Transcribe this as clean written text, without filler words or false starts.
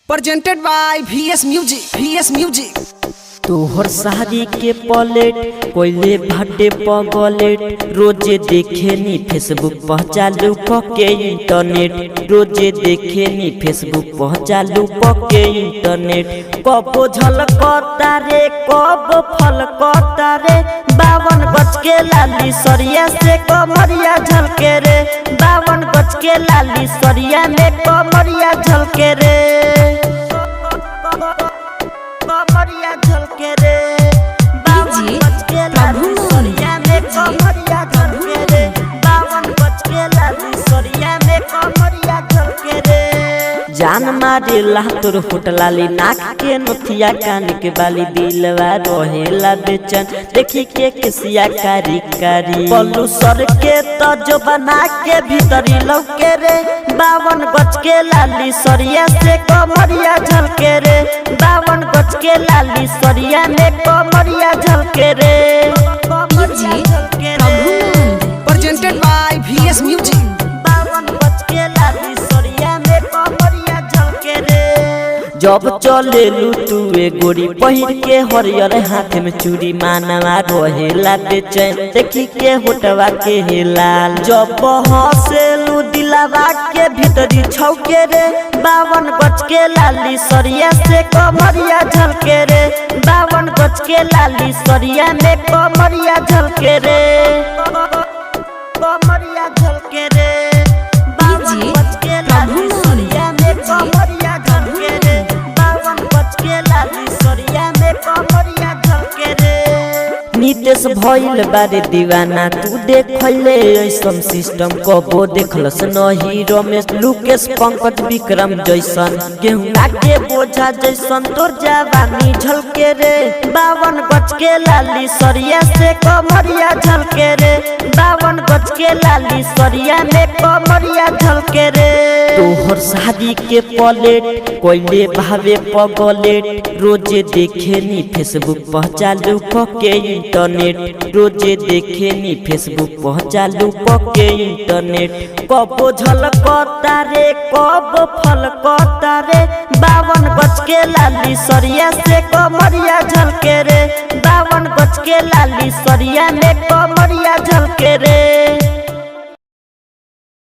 presented by VS Music। तोहर शादी के पलेट कोइले भाटे पगलेट रोजे देखे नी फेसबुक पर चालू के इंटरनेट रोजे देखे नी फेसबुक पर चालू के इंटरनेट कब झलकता रे कब फलकता रे 52 गज के लाली सरिया से कमरिया झलके रे 52 गज के लाली सरिया में कमरिया झलके रे कमरिया झलके रे 52 गज के लाली सरिया में कमरिया झलके रे 52 गज के लाली सरिया में कमरिया झलके रे जान मारे ला तोर होट लाली नाक के नथिया कान के बाली दिलवा रहेला बेचैन देखी के किसिया कारी कारी पल्लू सर के तो जो बना के भीतरी लौके रे 52 गज के लाली सरिया से कमरिया झलके रे 52 गज के लाली सरिया में कमरिया झलके रे presented by VS Music। 52 गज के लाली सरिया में कमरिया झलके रे जब चले लू तू गोरी पहिर के हरियर हाथ में चूड़ी मानवा रहेला बेचैन देखी के होटवा के हेलाल जब हंसेलू दिलवा के भीतरी छौके रे 52 गज के लाली सरिया से कमरिया झलके रे 52 गज के लाली सरिया में कमरिया झलके रे कमरिया झलके रे 52 गज के लाली सरिया में कमरिया झलके रे 52 गज के लाली सरिया में कमरिया झलके रे नीतेश भइल बारे दीवाना तू देखले ऐसन सिस्टम कबो देखलस नहीं रमेश लुकेश पंकज विक्रम जैसन गेहूं के बोझा जैसन तोर जवानी झलके रे 52 गज के लाली सरिया से कमरिया झलके रे 52 गज के लाली सरिया में कमरिया झलके रे तोहर शादी के पलेट कोइले भावे पगलेट रोजे देखे नी फेसबुक पर चालू के इंटरनेट रोजे देखे नी फेसबुक पर चालू के इंटरनेट कब झलकता रे कब फलकता रे 52 गज के लाली सरिया से कमरिया झलके रे 52 गज के लाली सरिया में कमरिया झलके रे।